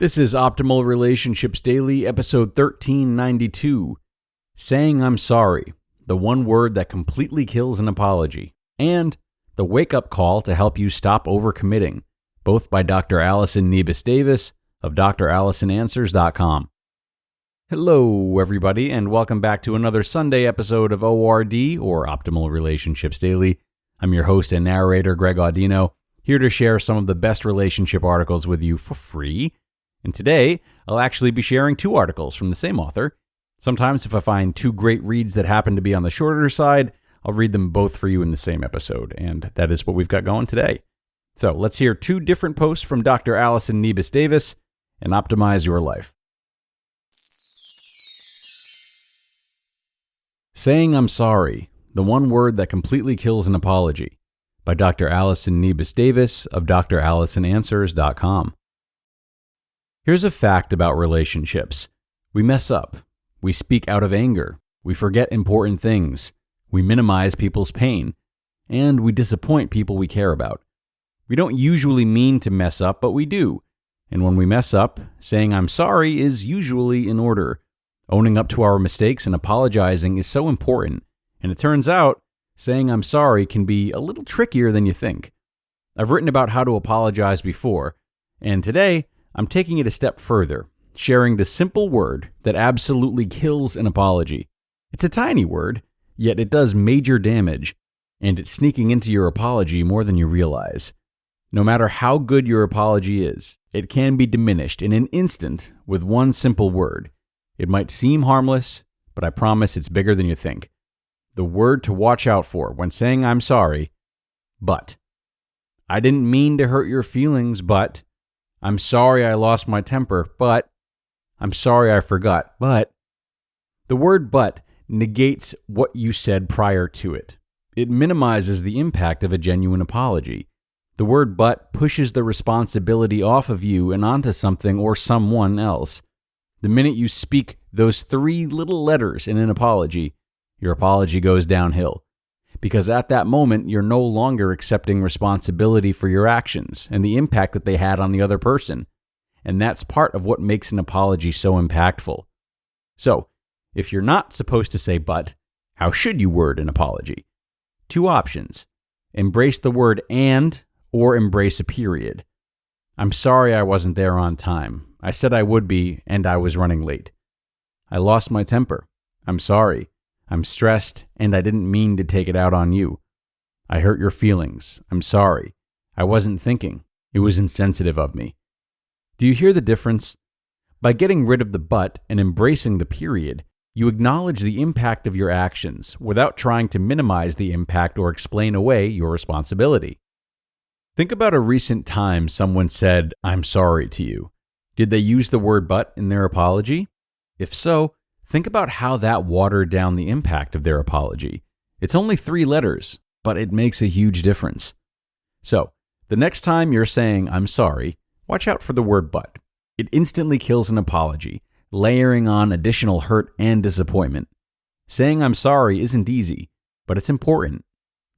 This is Optimal Relationships Daily, episode 1392. Saying I'm sorry, the one word that completely kills an apology. And the wake-up call to help you stop overcommitting, both by Dr. Allison Niebes-Davis of Dr. Allison Answers.com. Hello, everybody, and welcome back to another Sunday episode of ORD, or Optimal Relationships Daily. I'm your host and narrator, Greg Audino, here to share some of the best relationship articles with you for free. And today, I'll actually be sharing two articles from the same author. Sometimes if I find two great reads that happen to be on the shorter side, I'll read them both for you in the same episode, and that is what we've got going today. So let's hear two different posts from Dr. Allison Niebes-Davis and optimize your life. Saying I'm sorry, the one word that completely kills an apology, by Dr. Allison Niebes-Davis of drallasonanswers.com. Here's a fact about relationships. We mess up. We speak out of anger. We forget important things. We minimize people's pain. And we disappoint people we care about. We don't usually mean to mess up, but we do. And when we mess up, saying I'm sorry is usually in order. Owning up to our mistakes and apologizing is so important. And it turns out, saying I'm sorry can be a little trickier than you think. I've written about how to apologize before, and today, I'm taking it a step further, sharing the simple word that absolutely kills an apology. It's a tiny word, yet it does major damage, and it's sneaking into your apology more than you realize. No matter how good your apology is, it can be diminished in an instant with one simple word. It might seem harmless, but I promise it's bigger than you think. The word to watch out for when saying I'm sorry, but. I didn't mean to hurt your feelings, but. I'm sorry I lost my temper, but. I'm sorry I forgot, but. The word but negates what you said prior to it. It minimizes the impact of a genuine apology. The word but pushes the responsibility off of you and onto something or someone else. The minute you speak those three little letters in an apology, your apology goes downhill. Because at that moment, you're no longer accepting responsibility for your actions and the impact that they had on the other person. And that's part of what makes an apology so impactful. So, if you're not supposed to say but, how should you word an apology? Two options. Embrace the word and, or embrace a period. I'm sorry I wasn't there on time. I said I would be, and I was running late. I lost my temper. I'm sorry. I'm stressed, and I didn't mean to take it out on you. I hurt your feelings. I'm sorry. I wasn't thinking. It was insensitive of me. Do you hear the difference? By getting rid of the but and embracing the period, you acknowledge the impact of your actions without trying to minimize the impact or explain away your responsibility. Think about a recent time someone said, I'm sorry to you. Did they use the word but in their apology? If so, think about how that watered down the impact of their apology. It's only 3 letters, but it makes a huge difference. So, the next time you're saying I'm sorry, watch out for the word but. It instantly kills an apology, layering on additional hurt and disappointment. Saying I'm sorry isn't easy, but it's important.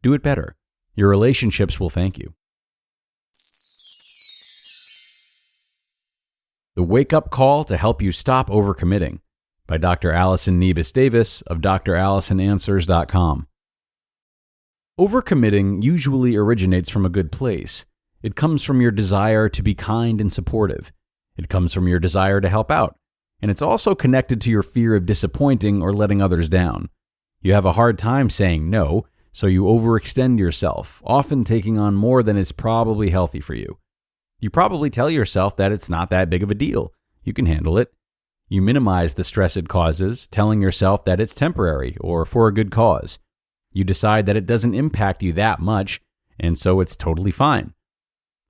Do it better. Your relationships will thank you. The wake-up call to help you stop overcommitting, by Dr. Allison Niebes-Davis of drallasonanswers.com. Overcommitting usually originates from a good place. It comes from your desire to be kind and supportive. It comes from your desire to help out. And it's also connected to your fear of disappointing or letting others down. You have a hard time saying no, so you overextend yourself, often taking on more than is probably healthy for you. You probably tell yourself that it's not that big of a deal. You can handle it. You minimize the stress it causes, telling yourself that it's temporary or for a good cause. You decide that it doesn't impact you that much, and so it's totally fine.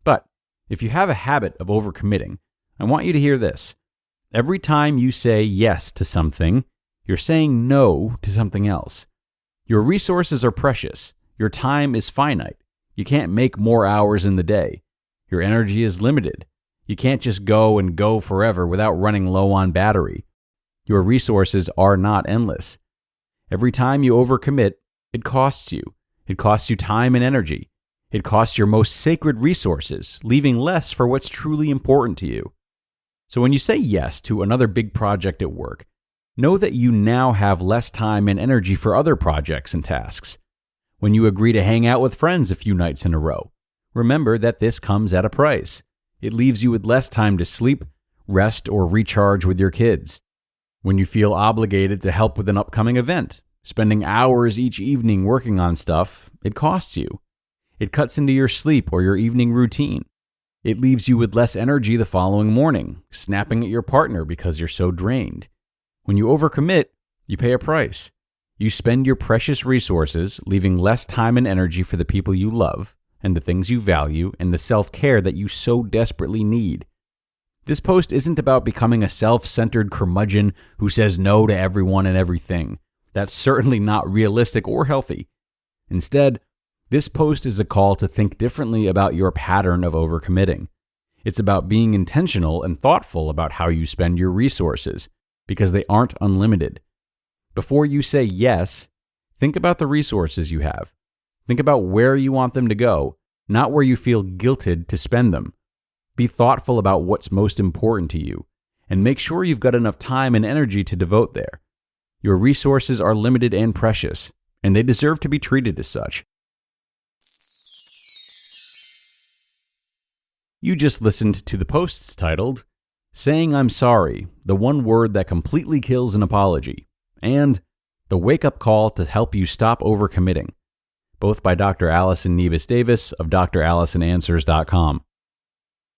But if you have a habit of overcommitting, I want you to hear this. Every time you say yes to something, you're saying no to something else. Your resources are precious. Your time is finite. You can't make more hours in the day. Your energy is limited. You can't just go and go forever without running low on battery. Your resources are not endless. Every time you overcommit, it costs you. It costs you time and energy. It costs your most sacred resources, leaving less for what's truly important to you. So when you say yes to another big project at work, know that you now have less time and energy for other projects and tasks. When you agree to hang out with friends a few nights in a row, remember that this comes at a price. It leaves you with less time to sleep, rest, or recharge with your kids. When you feel obligated to help with an upcoming event, spending hours each evening working on stuff, it costs you. It cuts into your sleep or your evening routine. It leaves you with less energy the following morning, snapping at your partner because you're so drained. When you overcommit, you pay a price. You spend your precious resources, leaving less time and energy for the people you love, and the things you value, and the self-care that you so desperately need. This post isn't about becoming a self-centered curmudgeon who says no to everyone and everything. That's certainly not realistic or healthy. Instead, this post is a call to think differently about your pattern of overcommitting. It's about being intentional and thoughtful about how you spend your resources, because they aren't unlimited. Before you say yes, think about the resources you have. Think about where you want them to go, not where you feel guilted to spend them. Be thoughtful about what's most important to you, and make sure you've got enough time and energy to devote there. Your resources are limited and precious, and they deserve to be treated as such. You just listened to the posts titled, Saying I'm Sorry, the One Word That Completely Kills an Apology, and The Wake-Up Call to Help You Stop Overcommitting, both by Dr. Allison Niebes-Davis of DrAllisonAnswers.com.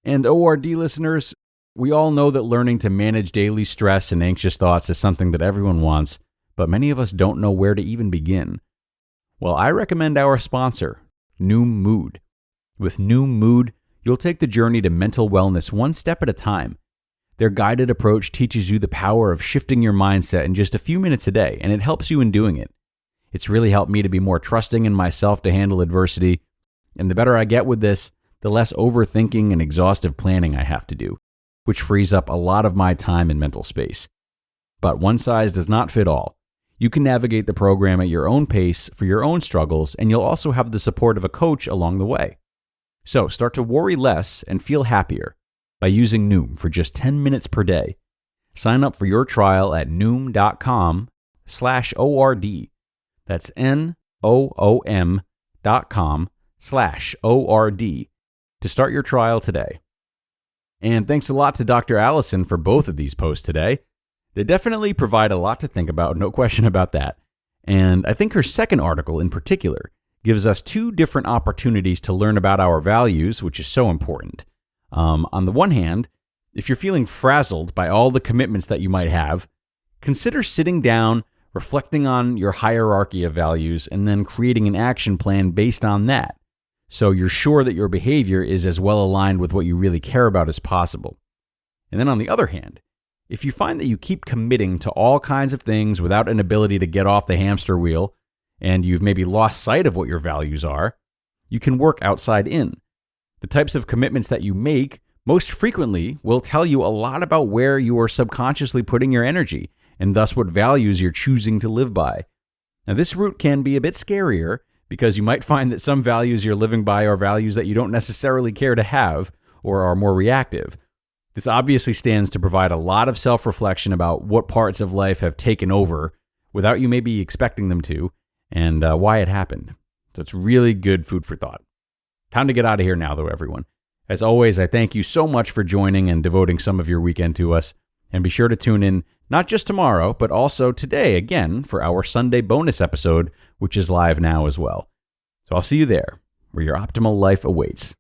And ORD listeners, we all know that learning to manage daily stress and anxious thoughts is something that everyone wants, but many of us don't know where to even begin. Well, I recommend our sponsor, Noom Mood. With Noom Mood, you'll take the journey to mental wellness one step at a time. Their guided approach teaches you the power of shifting your mindset in just a few minutes a day, and it helps you in doing it. It's really helped me to be more trusting in myself to handle adversity, and the better I get with this, the less overthinking and exhaustive planning I have to do, which frees up a lot of my time and mental space. But one size does not fit all. You can navigate the program at your own pace for your own struggles, and you'll also have the support of a coach along the way. So start to worry less and feel happier by using Noom for just 10 minutes per day. Sign up for your trial at noom.com/ORD. That's NOOM.com/ORD to start your trial today. And thanks a lot to Dr. Allison for both of these posts today. They definitely provide a lot to think about, no question about that. And I think her second article in particular gives us two different opportunities to learn about our values, which is so important. On the one hand, if you're feeling frazzled by all the commitments that you might have, consider sitting down, reflecting on your hierarchy of values, and then creating an action plan based on that, so you're sure that your behavior is as well aligned with what you really care about as possible. And then on the other hand, if you find that you keep committing to all kinds of things without an ability to get off the hamster wheel, and you've maybe lost sight of what your values are, you can work outside in. The types of commitments that you make most frequently will tell you a lot about where you are subconsciously putting your energy, and thus what values you're choosing to live by. Now, this route can be a bit scarier because you might find that some values you're living by are values that you don't necessarily care to have or are more reactive. This obviously stands to provide a lot of self-reflection about what parts of life have taken over without you maybe expecting them to, and why it happened. So it's really good food for thought. Time to get out of here now, though, everyone. As always, I thank you so much for joining and devoting some of your weekend to us. And be sure to tune in not just tomorrow, but also today again for our Sunday bonus episode, which is live now as well. So I'll see you there, where your optimal life awaits.